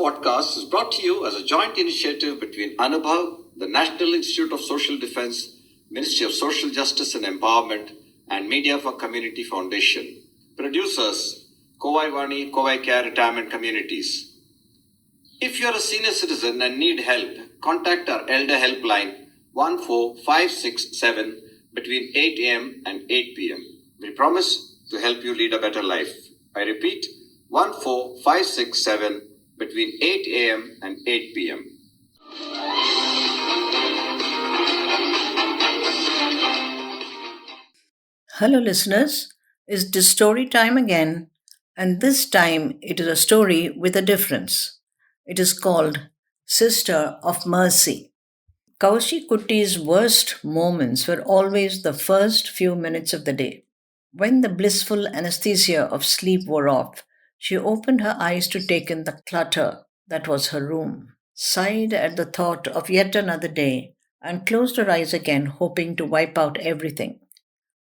podcast is brought to you as a joint initiative between Anubhav, the National Institute of Social Defense, Ministry of Social Justice and Empowerment, and Media for Community Foundation. Producers, CovaiCare Retirement Communities. If you are a senior citizen and need help, contact our Elder Helpline 14567 between 8 a.m. and 8 p.m. We promise to help you lead a better life. I repeat, 14567 between 8 a.m. and 8 p.m. Hello, listeners. It's the story time again, and this time it is a story with a difference. It is called Sister of Mercy. Kaushi Kutti's worst moments were always the first few minutes of the day. When the blissful anesthesia of sleep wore off, she opened her eyes to take in the clutter that was her room, sighed at the thought of yet another day, and closed her eyes again, hoping to wipe out everything.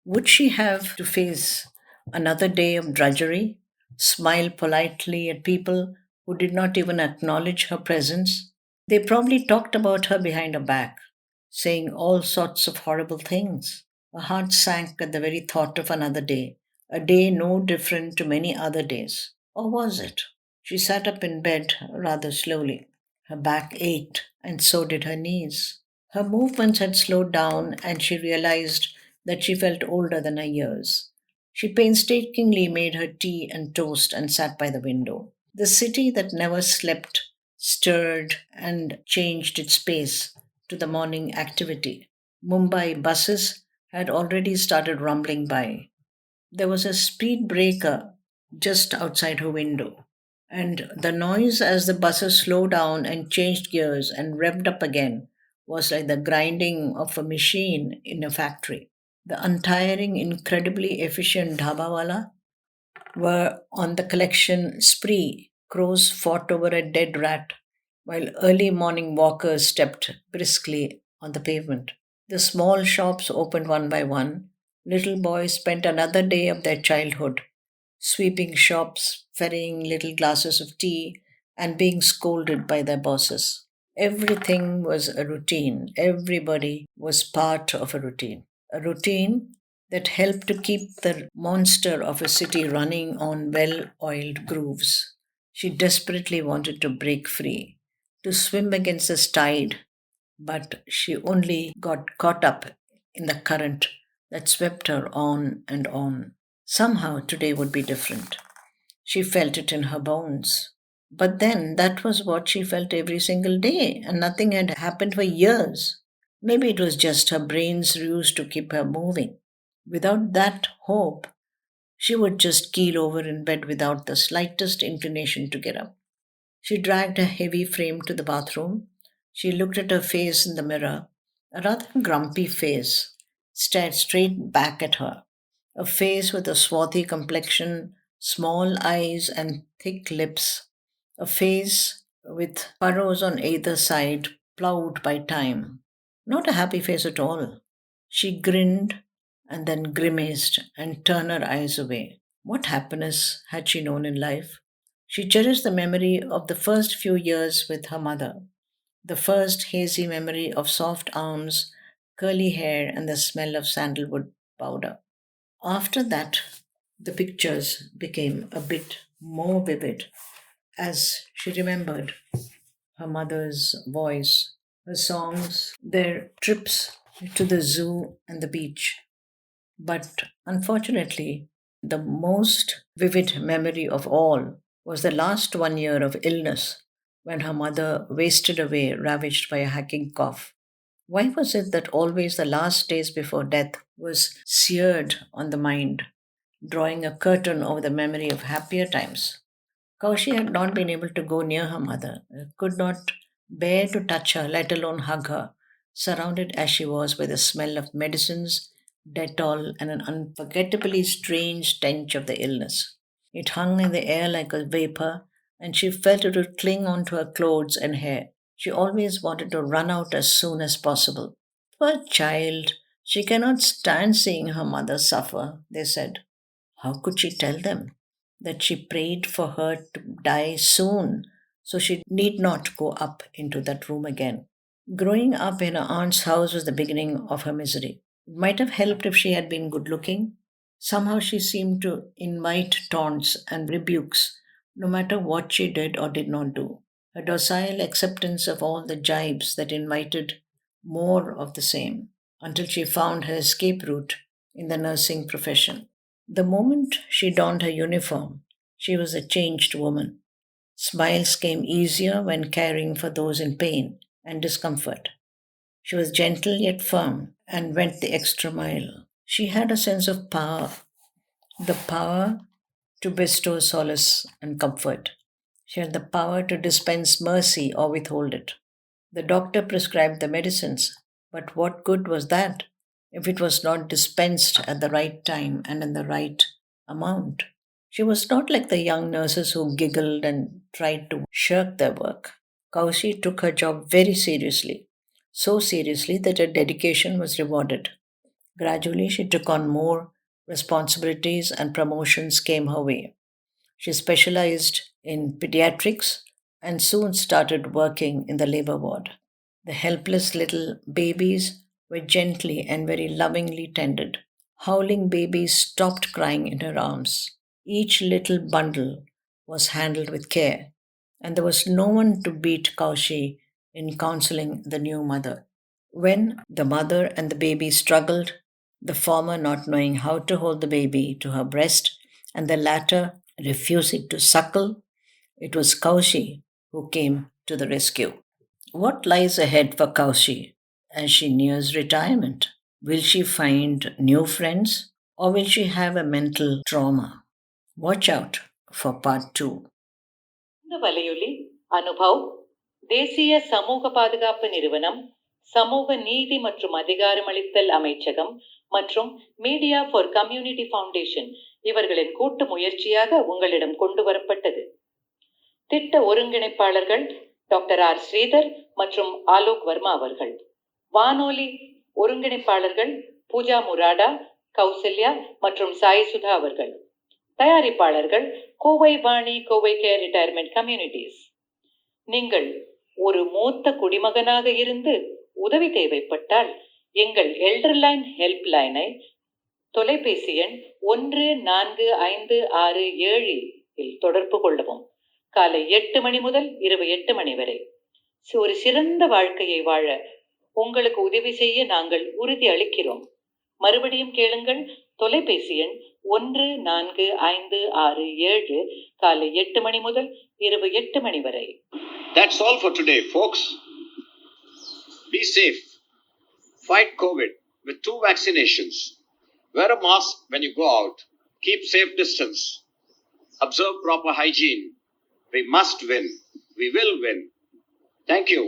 Would she have to face another day of drudgery, smile politely at people who did not even acknowledge her presence? They probably talked about her behind her back, saying all sorts of horrible things. Her heart sank at the very thought of another day, a day no different to many other days. Or was it? She sat up in bed rather slowly. Her back ached, and so did her knees. Her movements had slowed down, and she realized that she felt older than her years. She painstakingly made her tea and toast and sat by the window. The city that never slept stirred and changed its pace to the morning activity. Mumbai buses had already started rumbling by. There was a speed breaker just outside her window, and the noise as the buses slowed down and changed gears and revved up again was like the grinding of a machine in a factory. The untiring, incredibly efficient dhabawala were on the collection spree. Crows fought over a dead rat, while early morning walkers stepped briskly on the pavement. The small shops opened one by one. Little boys spent another day of their childhood sweeping shops, ferrying little glasses of tea, and being scolded by their bosses. Everything was a routine. Everybody was part of a routine. A routine that helped to keep the monster of a city running on well oiled grooves. She desperately wanted to break free, to swim against this tide, but she only got caught up in the current that swept her on and on. Somehow today would be different. She felt it in her bones. But then that was what she felt every single day, and nothing had happened for years. Maybe it was just her brain's ruse to keep her moving. Without that hope, she would just keel over in bed without the slightest inclination to get up. She dragged her heavy frame to the bathroom. She looked at her face in the mirror, a rather grumpy face, stared straight back at her. A face with a swarthy complexion, small eyes, and thick lips. A face with furrows on either side, ploughed by time. Not a happy face at all. She grinned and then grimaced and turned her eyes away. What happiness had she known in life? She cherished the memory of the first few years with her mother, the first hazy memory of soft arms, curly hair, and the smell of sandalwood powder. After that, the pictures became a bit more vivid as she remembered her mother's voice, her songs, their trips to the zoo and the beach. But unfortunately, the most vivid memory of all was the last 1 year of illness when her mother wasted away, ravaged by a hacking cough. Why was it that always the last days before death was seared on the mind, drawing a curtain over the memory of happier times? Kaushi had not been able to go near her mother, could not bear to touch her, let alone hug her, surrounded as she was by the smell of medicines, Dettol, and an unforgettably strange stench of the illness. It hung in the air like a vapor, and she felt it would cling onto her clothes and hair. She always wanted to run out as soon as possible. Poor child, she cannot stand seeing her mother suffer, they said. How could she tell them that she prayed for her to die soon so she need not go up into that room again. Growing up in her aunt's house was the beginning of her misery. It might have helped if she had been good looking. Somehow she seemed to invite taunts and rebukes no matter what she did or did not do. Her docile acceptance of all the jibes that invited more of the same until she found her escape route in the nursing profession. The moment she donned her uniform, she was a changed woman. Smiles came easier when caring for those in pain and discomfort. She was gentle yet firm and went the extra mile. She had a sense of power, the power to bestow solace and comfort. She had the power to dispense mercy or withhold it. The doctor prescribed the medicines, but what good was that if it was not dispensed at the right time and in the right amount? She was not like the young nurses who giggled and tried to shirk their work. Kaushi took her job very seriously, so seriously that her dedication was rewarded. Gradually, she took on more responsibilities and promotions came her way. She specialized in pediatrics and soon started working in the labor ward. The helpless little babies were gently and very lovingly tended. Howling babies stopped crying in her arms. Each little bundle was handled with care, and there was no one to beat Kaushi in counseling the new mother. When the mother and the baby struggled, the former not knowing how to hold the baby to her breast, and the latter refusing to suckle, it was Kaushi who came to the rescue. What lies ahead for Kaushi as she nears retirement? Will she find new friends or will she have a mental trauma? Watch out for part 2. இந்த வலையொலி அனுபவ் தேசிய சமூக பாதுகாப்பு நிறுவனம், சமூக நீதி மற்றும் அதிகாரமளித்தல் அமைச்சகம் மற்றும் மீடியா ஃபார் கம்யூனிட்டி ஃபவுண்டேஷன் இவர்களின் கூட்டு முயற்சியாக உங்களிடம் கொண்டு வரப்பட்டது. திட்ட ஒருங்கிணைப்பாளர்கள் டாக்டர் ஆர் ஸ்ரீதர் மற்றும் ஆலோக் வர்மா அவர்கள். வானொலி ஒருங்கிணைப்பாளர்கள் பூஜா முராடா, கௌசல்யா மற்றும் சாய் சுதா அவர்கள். தயாரிப்பாளர்கள் கோவை வாணி, கோவைகேர் ரிட்டையர்மெண்ட் கம்யூனிட்டிஸ். நீங்கள் ஒரு மூத்த குடிமகனாக இருந்து உதவி தேவைப்பட்டால் எங்கள் எல்டர்லைன் ஹெல்ப் லைனை தொலைபேசி எண் 145667 இல் தொடர்பு கொள்ளவும். காலை 8 மணி முதல் இரவு 8 மணி வரை. ஒரு சிறந்த வாழ்க்கையை வாழ உங்களுக்கு உதவி செய்ய நாங்கள் உறுதி அளிக்கிறோம். மறுபடியும் கேளுங்கள். தொலைபேசி எண் 145667 காலை 8 மணி முதல் இரவு 8 மணி வரை. That's all for today, folks. Be safe. Fight COVID with 2 vaccinations. Wear a mask when you go out. Keep safe distance. Observe proper hygiene. We must win. We will win. Thank you.